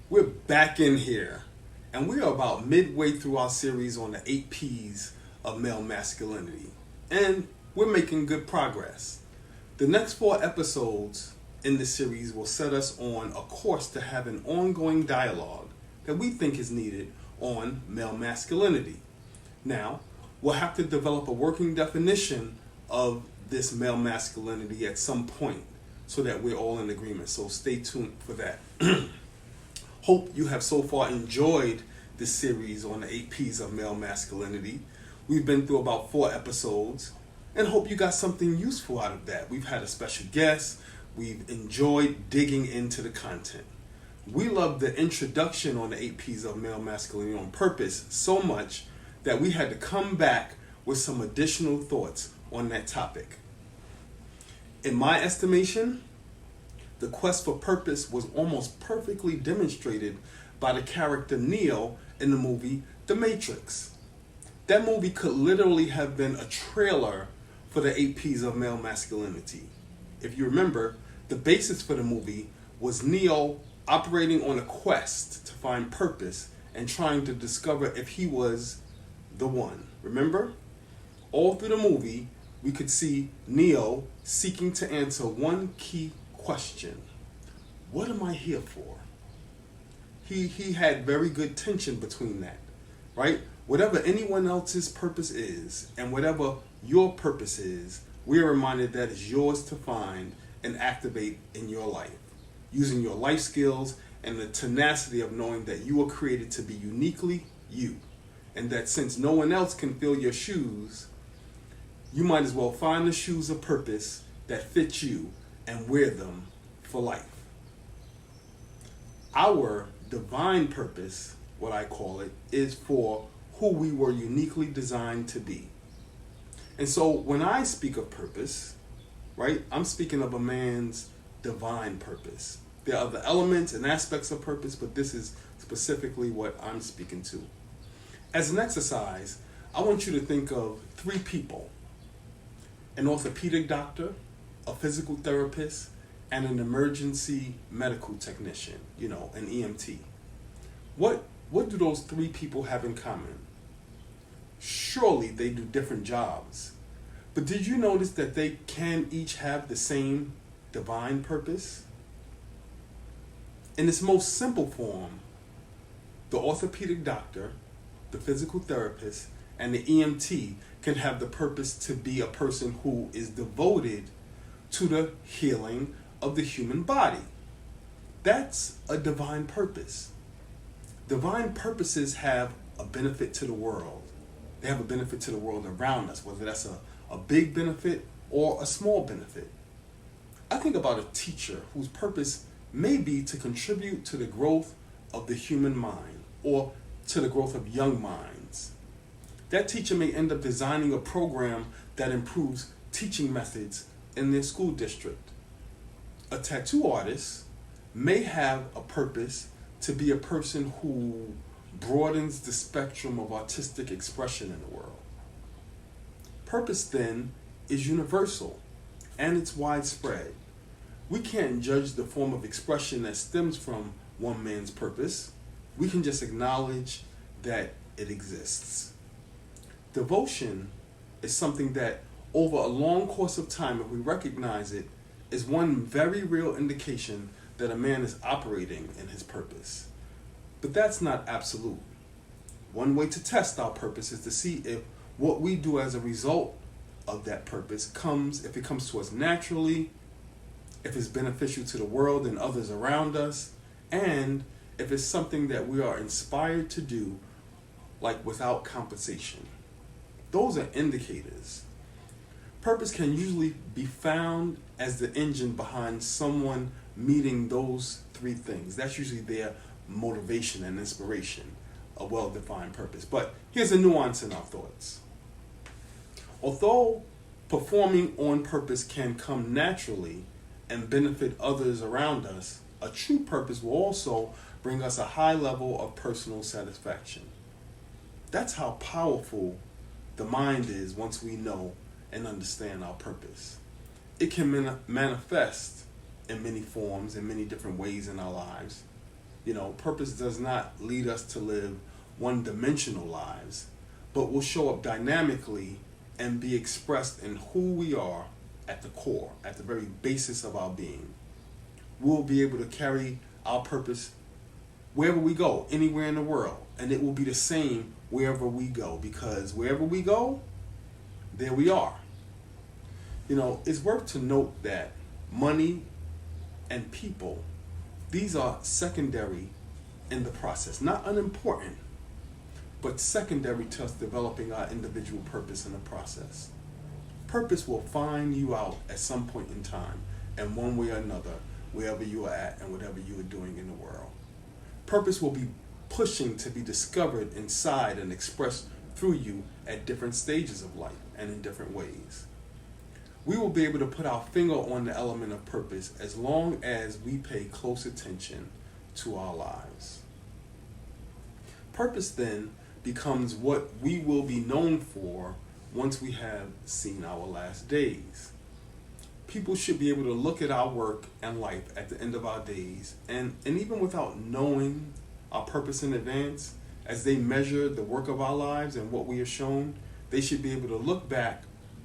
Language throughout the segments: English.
We're back in here, and we are about midway through our series on the 8 P's of male masculinity, and we're making good progress. The next 4 episodes in this series will set us on a course to have an ongoing dialogue that we think is needed on male masculinity. Now, we'll have to develop a working definition of this male masculinity at some point so that we're all in agreement. So stay tuned for that. Hope you have so far enjoyed this series on the 8 P's of male masculinity. We've been through about 4 episodes and hope you got something useful out of that. We've had a special guest. We've enjoyed digging into the content. We love the introduction on the 8 P's of male masculinity on purpose so much that we had to come back with some additional thoughts on that topic. In my estimation, the quest for purpose was almost perfectly demonstrated by the character Neo in the movie The Matrix. That movie could literally have been a trailer for the 8 P's of male masculinity. If you remember, the basis for the movie was Neo operating on a quest to find purpose and trying to discover if he was the one. Remember? All through the movie, we could see Neo seeking to answer one key question. What am I here for? He had very good tension between that, right? Whatever anyone else's purpose is and whatever your purpose is, we are reminded that it's yours to find and activate in your life, using your life skills and the tenacity of knowing that you were created to be uniquely you, and that since no one else can fill your shoes, you might as well find the shoes of purpose that fit you and wear them for life. Our divine purpose, what I call it, is for who we were uniquely designed to be. And so when I speak of purpose, right, I'm speaking of a man's divine purpose. There are other elements and aspects of purpose, but this is specifically what I'm speaking to. As an exercise, I want you to think of 3 people: an orthopedic doctor, a physical therapist, and an emergency medical technician, an EMT. What do those 3 people have in common? Surely they do different jobs. But did you notice that they can each have the same divine purpose? In its most simple form, the orthopedic doctor, the physical therapist, and the EMT can have the purpose to be a person who is devoted to the healing of the human body. That's a divine purpose. Divine purposes have a benefit to the world. They have a benefit to the world around us, whether that's a big benefit or a small benefit. I think about a teacher whose purpose may be to contribute to the growth of the human mind or to the growth of young minds. That teacher may end up designing a program that improves teaching methods in their school district. A tattoo artist may have a purpose to be a person who broadens the spectrum of artistic expression in the world. Purpose, then, is universal and it's widespread. We can't judge the form of expression that stems from one man's purpose. We can just acknowledge that it exists. Devotion is something that, over a long course of time, if we recognize it, is one very real indication that a man is operating in his purpose. But that's not absolute. One way to test our purpose is to see if what we do as a result of that purpose if it comes to us naturally, if it's beneficial to the world and others around us, and if it's something that we are inspired to do, like without compensation. Those are indicators. Purpose can usually be found as the engine behind someone meeting those 3 things. That's usually their motivation and inspiration, a well-defined purpose. But here's a nuance in our thoughts. Although performing on purpose can come naturally and benefit others around us, a true purpose will also bring us a high level of personal satisfaction. That's how powerful the mind is once we know and understand our purpose. It can manifest in many forms, in many different ways in our lives. Purpose does not lead us to live one-dimensional lives, but will show up dynamically and be expressed in who we are at the core, at the very basis of our being. We'll be able to carry our purpose wherever we go, anywhere in the world, and it will be the same wherever we go, because wherever we go, there we are. It's worth to note that money and people, these are secondary in the process, not unimportant, but secondary to us developing our individual purpose in the process. Purpose will find you out at some point in time, in one way or another, wherever you are at and whatever you are doing in the world. Purpose will be pushing to be discovered inside and expressed through you at different stages of life and in different ways. We will be able to put our finger on the element of purpose as long as we pay close attention to our lives. Purpose then becomes what we will be known for once we have seen our last days. People should be able to look at our work and life at the end of our days, and even without knowing our purpose in advance, as they measure the work of our lives and what we are shown, they should be able to look back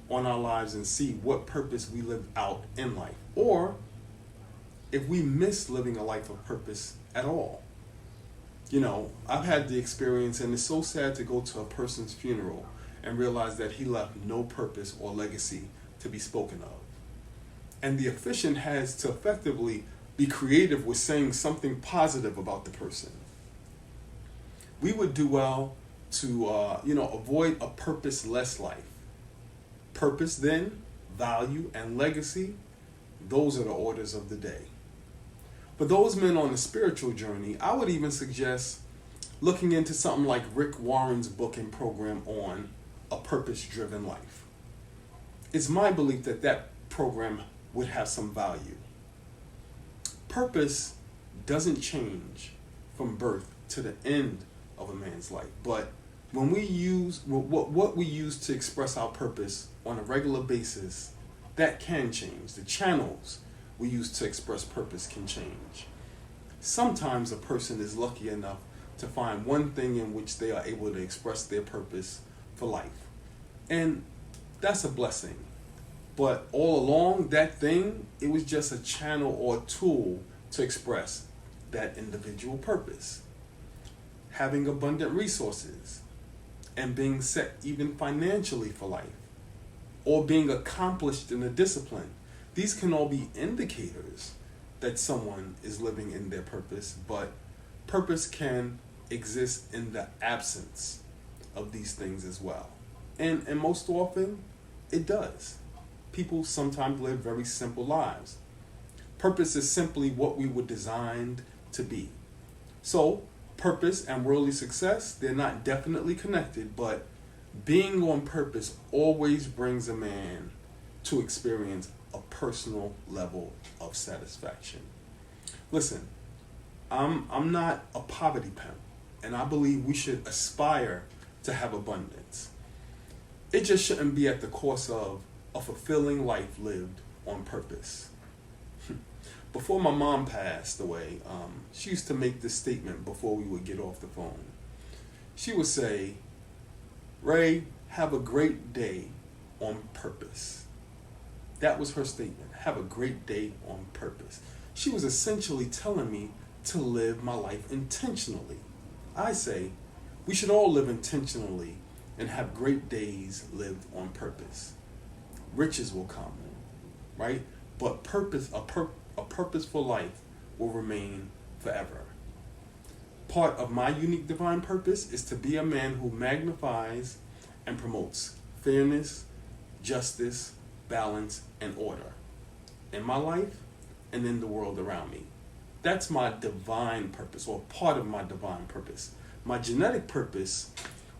on our lives and see what purpose we lived out in life, or if we miss living a life of purpose at all. I've had the experience, and it's so sad to go to a person's funeral and realize that he left no purpose or legacy to be spoken of. And the officiant has to effectively be creative with saying something positive about the person. We would do well to, avoid a purposeless life. Purpose, then, value, and legacy, those are the orders of the day. For those men on a spiritual journey, I would even suggest looking into something like Rick Warren's book and program on a purpose-driven life. It's my belief that that program would have some value. Purpose doesn't change from birth to the end of a man's life, but when we use what we use to express our purpose on a regular basis, that can change. The channels we use to express purpose can change. Sometimes a person is lucky enough to find one thing in which they are able to express their purpose for life, and that's a blessing. But all along, that thing, it was just a channel or a tool to express that individual purpose. Having abundant resources and being set even financially for life, or being accomplished in a discipline, these can all be indicators that someone is living in their purpose, but purpose can exist in the absence of these things as well. And most often, it does. People sometimes live very simple lives. Purpose is simply what we were designed to be. So, purpose and worldly success, they're not definitely connected, but being on purpose always brings a man to experience a personal level of satisfaction. Listen, I'm not a poverty pimp, and I believe we should aspire to have abundance. It just shouldn't be at the cost of a fulfilling life lived on purpose. Before my mom passed away, she used to make this statement before we would get off the phone. She would say, "Ray, have a great day on purpose." That was her statement. Have a great day on purpose. She was essentially telling me to live my life intentionally. I say, we should all live intentionally and have great days lived on purpose. Riches will come, right? But purpose, a purposeful life will remain forever. Part of my unique divine purpose is to be a man who magnifies and promotes fairness, justice, balance, and order in my life and in the world around me. That's my divine purpose, or part of my divine purpose. My genetic purpose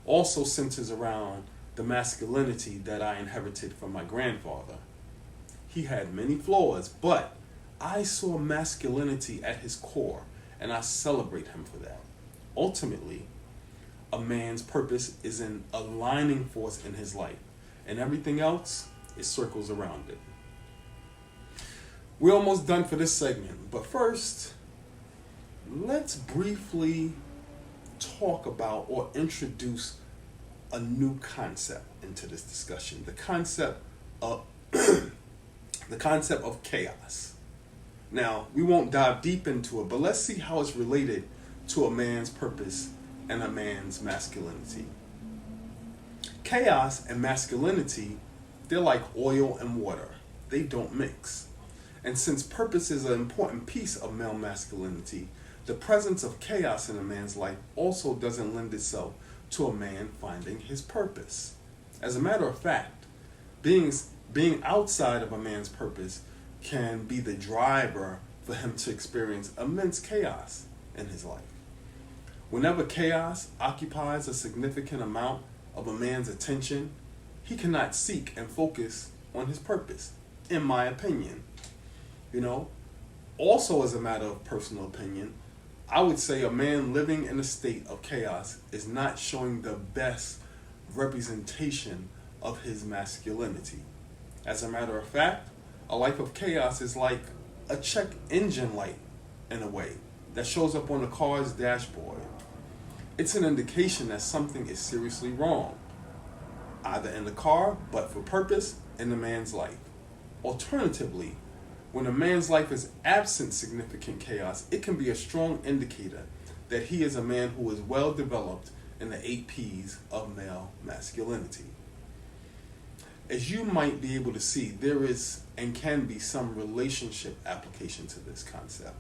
also centers around the masculinity that I inherited from my grandfather. He had many flaws, but I saw masculinity at his core, and I celebrate him for that. Ultimately, a man's purpose is an aligning force in his life, and everything else, it circles around it. We're almost done for this segment, but first, let's briefly talk about or introduce a new concept into this discussion. The concept of the concept of chaos. Now, we won't dive deep into it, but let's see how it's related to a man's purpose and a man's masculinity. Chaos and masculinity, they're like oil and water. They don't mix. And since purpose is an important piece of male masculinity, the presence of chaos in a man's life also doesn't lend itself to a man finding his purpose. As a matter of fact, being outside of a man's purpose can be the driver for him to experience immense chaos in his life. Whenever chaos occupies a significant amount of a man's attention, he cannot seek and focus on his purpose, in my opinion. Also as a matter of personal opinion, I would say a man living in a state of chaos is not showing the best representation of his masculinity. As a matter of fact, a life of chaos is like a check engine light in a way that shows up on a car's dashboard. It's an indication that something is seriously wrong, either in the car, but for purpose, in the man's life. Alternatively, when a man's life is absent significant chaos, it can be a strong indicator that he is a man who is well developed in the 8 P's of male masculinity. As you might be able to see, there is and can be some relationship application to this concept,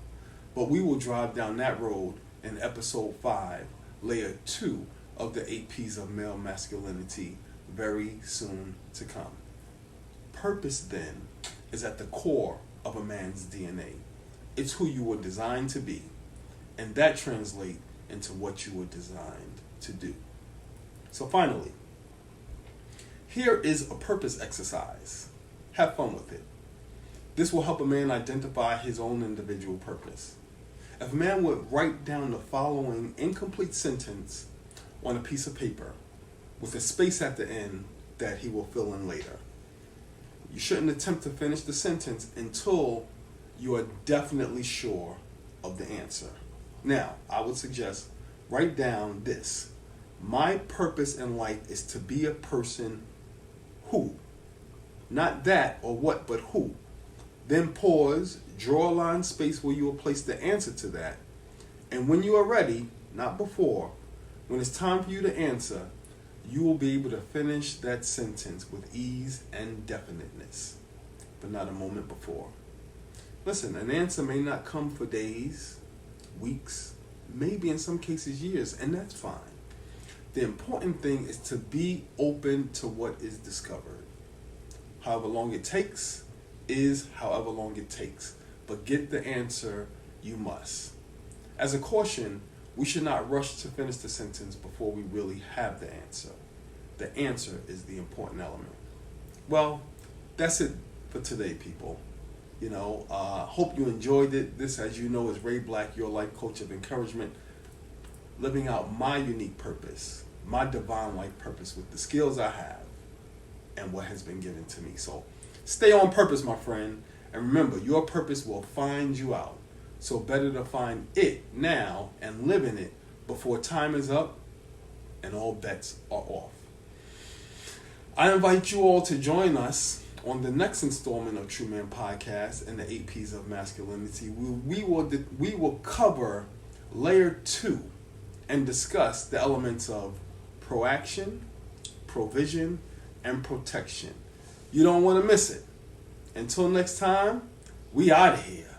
but we will drive down that road in episode 5, layer 2 of the 8 P's of male masculinity very soon to come. Purpose, then, is at the core of a man's DNA. It's who you were designed to be, and that translates into what you were designed to do. So finally, here is a purpose exercise. Have fun with it. This will help a man identify his own individual purpose. If a man would write down the following incomplete sentence on a piece of paper with a space at the end that he will fill in later. You shouldn't attempt to finish the sentence until you are definitely sure of the answer. Now, I would suggest write down this. My purpose in life is to be a person who. Not that or what, but who. Then pause, draw a line space where you will place the answer to that. And when you are ready, not before, when it's time for you to answer, you will be able to finish that sentence with ease and definiteness, but not a moment before. Listen, an answer may not come for days, weeks, maybe in some cases years, and that's fine. The important thing is to be open to what is discovered. However long it takes is however long it takes, but get the answer you must. As a caution, we should not rush to finish the sentence before we really have the answer. The answer is the important element. Well, that's it for today, people. Hope you enjoyed it. This, as you know, is Ray Black, your life coach of encouragement, living out my unique purpose, my divine life purpose with the skills I have and what has been given to me. So stay on purpose, my friend. And remember, your purpose will find you out. So better to find it now and live in it before time is up and all bets are off. I invite you all to join us on the next installment of TRU-Man podcast and the 8 P's of masculinity. We will cover layer 2 and discuss the elements of proaction, provision, and protection. You don't want to miss it. Until next time, we out of here.